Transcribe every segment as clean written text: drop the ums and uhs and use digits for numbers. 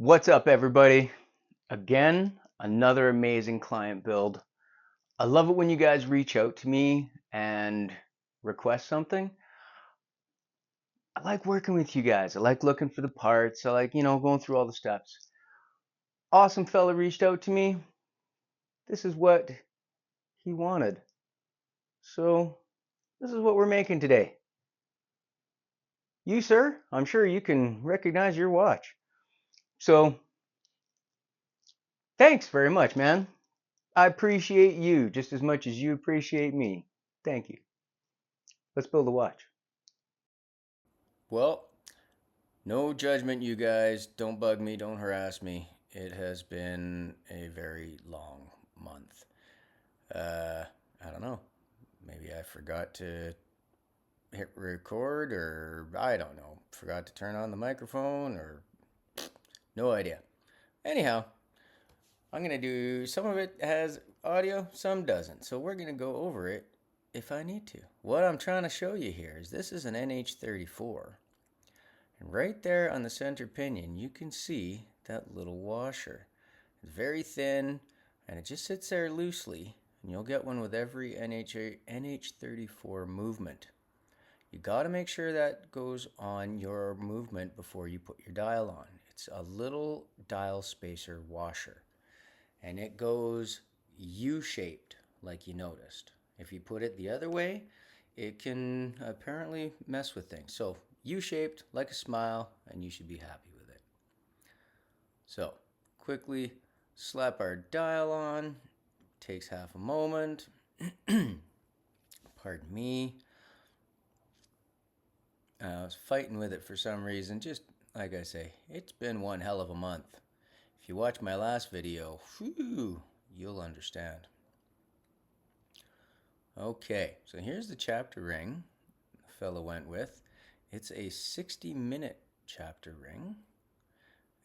What's up, everybody? Again, another amazing client build. I love it when you guys reach out to me and request something. I like working with you guys. I like looking for the parts. I like, going through all the steps. Awesome fella reached out to me. This is what he wanted. So, this is what we're making today. You, sir, I'm sure you can recognize your watch. So, thanks very much, man. I appreciate you just as much as you appreciate me. Thank you. Let's build a watch. Well, no judgment, you guys. Don't bug me. Don't harass me. It has been a very long month. Uh, I don't know. Maybe I forgot to hit record, or I don't know. Forgot to turn on the microphone, or no idea. Anyhow, I'm going to do some of it has audio, some doesn't. So we're going to go over it if I need to. What I'm trying to show you here is this is an NH34. And right there on the center pinion, you can see that little washer. It's very thin, and it just sits there loosely, and you'll get one with every NH34 movement. You got to make sure that goes on your movement before you put your dial on. It's a little dial spacer washer, and it goes U-shaped, like you noticed. If you put it the other way, it can apparently mess with things. So U-shaped, like a smile, and you should be happy with it. So quickly slap our dial on. Takes half a moment. Pardon me. I was fighting with it for some reason. Just like I say, it's been one hell of a month. If you watch my last video, whew, you'll understand. Okay, so here's the chapter ring the fella went with. It's a 60-minute chapter ring,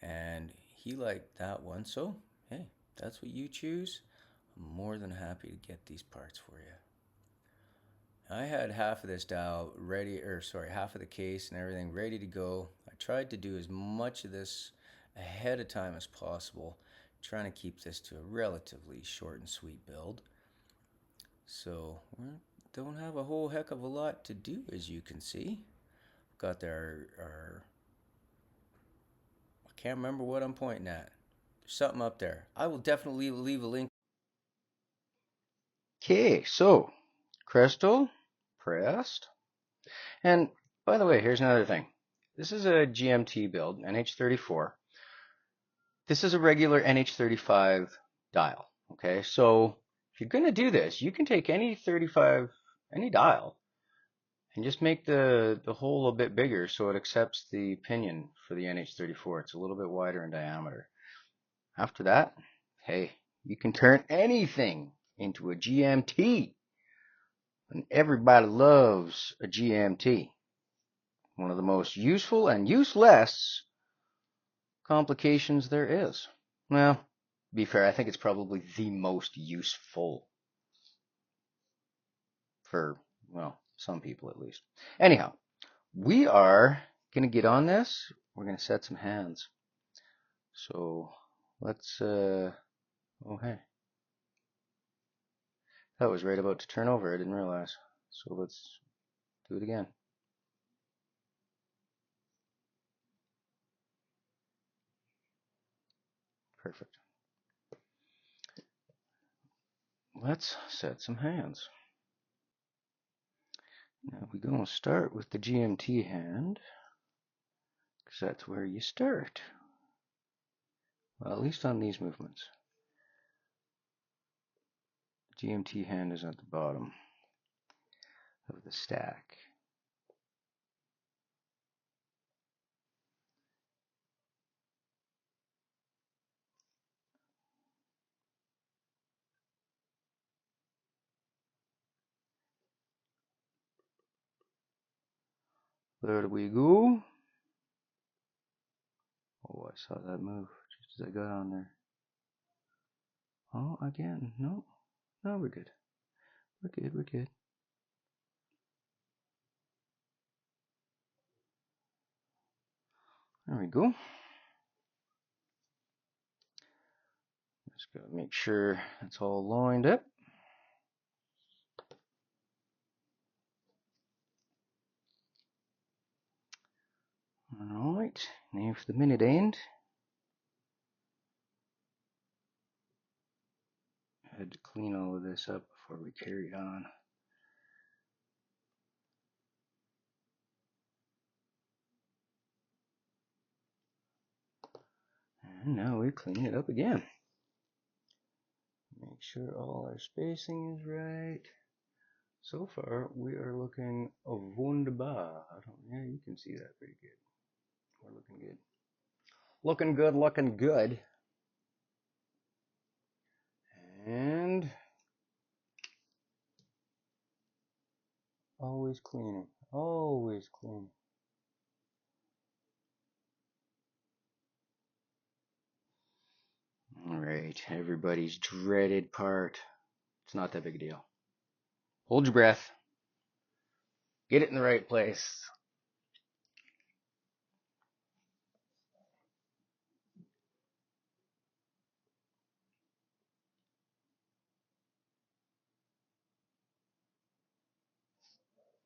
and he liked that one. So, hey, that's what you choose. I'm more than happy to get these parts for you. I had half of this dial ready, or sorry, half of the case and everything ready to go. I tried to do as much of this ahead of time as possible, trying to keep this to a relatively short and sweet build. So we don't have a whole heck of a lot to do, as you can see. Got our I can't remember what I'm pointing at. There's something up there. I will definitely leave a link. Okay, so crystal pressed. And by the way, here's another thing. This is a GMT build, NH34. This is a regular NH35 dial. Okay, so if you're going to do this, you can take any 35, any dial, and just make the hole a bit bigger so it accepts the pinion for the NH34. It's a little bit wider in diameter. After that, hey, you can turn anything into a GMT. And everybody loves a GMT. One of the most useful and useless complications there is. Well, to be fair, I think it's probably the most useful for, well, some people at least. Anyhow, we are going to get on this. We're going to set some hands. So let's, oh hey, that was right about to turn over. I didn't realize. So let's do it again. Perfect. Let's set some hands. Now we're going to start with the GMT hand, because that's where you start. Well, at least on these movements. The GMT hand is at the bottom of the stack. There we go. Oh, I saw that move just as I got on there. Oh, again. No, no, we're good. We're good, we're good. There we go. Just gotta make sure it's all lined up. Alright, now for the minute end. I had to clean all of this up before we carried on. And now we clean it up again. Make sure all our spacing is right. So far, we are looking wunderbar. Yeah, you can see that pretty good. We're looking good. Looking good, looking good. And always cleaning, always cleaning. All right, everybody's dreaded part. It's not that big a deal. Hold your breath. Get it in the right place.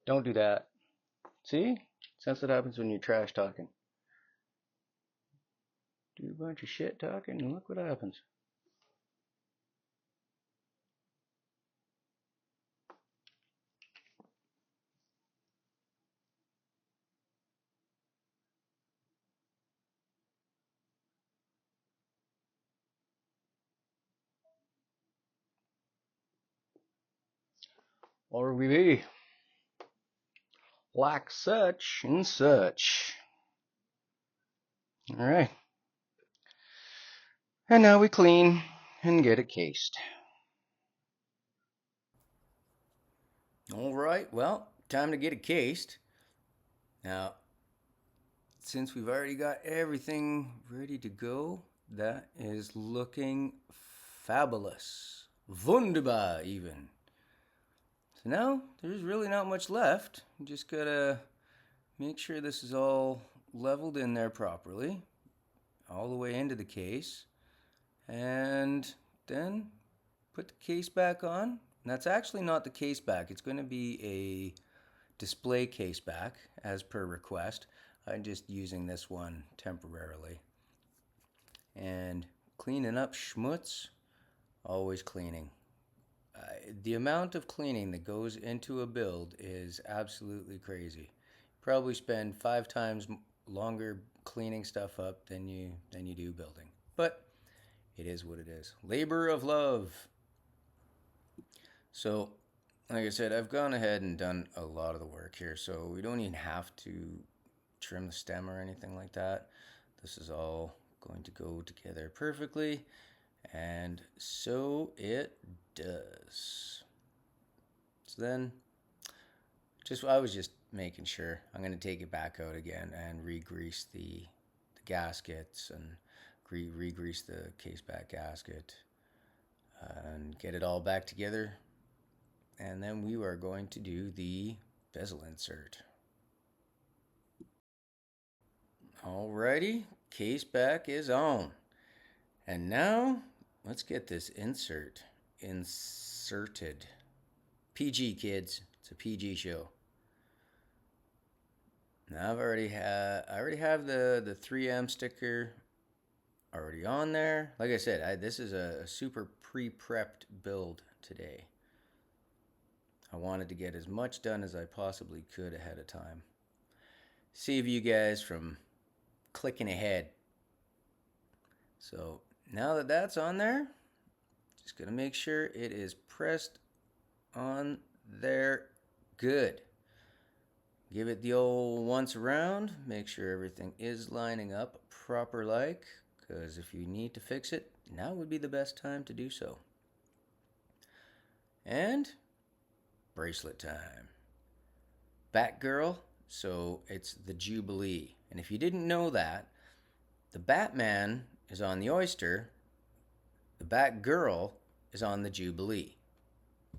Don't do that. See? That's what happens when you're trash talking. Do a bunch of shit talking and look what happens. Or we be like such and such. All right. And now we clean and get it cased. All right, well, time to get it cased. Now, since we've already got everything ready to go, that is looking fabulous. Wunderbar, even. So now, there's really not much left. You just gotta make sure this is all leveled in there properly, all the way into the case, and then put the case back on. And that's actually not the case back. It's going to be a display case back as per request. I'm just using this one temporarily. And cleaning up schmutz, always cleaning. The amount of cleaning that goes into a build is absolutely crazy. Probably spend 5 times longer cleaning stuff up than you do building. But it is what it is. Labor of love. So, like I said, I've gone ahead and done a lot of the work here, so we don't even have to trim the stem or anything like that. This is all going to go together perfectly, and so it does. So then, I was just making sure. I'm going to take it back out again and re-grease the gaskets and re-grease the case back gasket and get it all back together. And then we are going to do the bezel insert. Alrighty, case back is on. And now let's get this insert inserted. PG, kids. It's a PG show. Now I already have the 3M sticker already on there. Like I said, this is a super pre-prepped build today. I wanted to get as much done as I possibly could ahead of time. Save you guys from clicking ahead. So now that that's on there, just gonna make sure it is pressed on there good. Give it the old once around, make sure everything is lining up proper like, because if you need to fix it, now would be the best time to do so. And bracelet time. Batgirl, so it's the Jubilee. And if you didn't know that, the Batman is on the oyster, the Batgirl is on the Jubilee.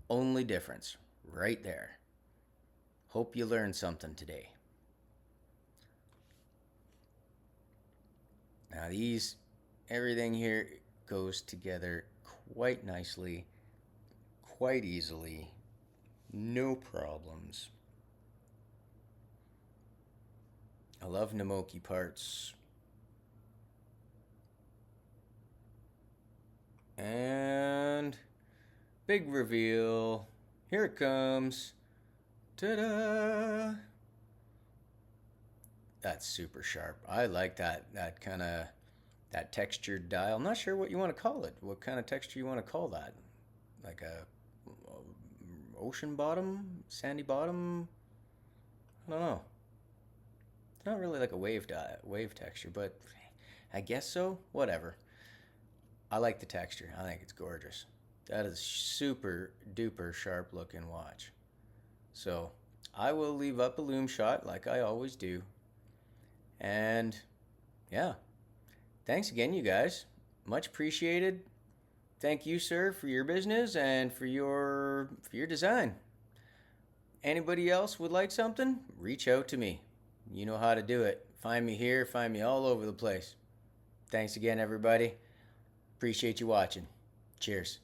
Only difference, right there. Hope you learned something today. Now everything here goes together quite nicely, quite easily, no problems. I love Namoki parts. And big reveal. Here it comes. Ta-da! That's super sharp. I like that kind of that textured dial. I'm not sure what you want to call it. What kind of texture you want to call that? Like a ocean bottom, sandy bottom. I don't know. It's not really like a wave texture, but I guess so. Whatever. I like the texture. I think it's gorgeous. That is super duper sharp looking watch. So I will leave up a loom shot like I always do. And yeah, thanks again, you guys. Much appreciated. Thank you, sir, for your business and for your design. Anybody else would like something? Reach out to me. You know how to do it. Find me here, find me all over the place. Thanks again, everybody. Appreciate you watching. Cheers.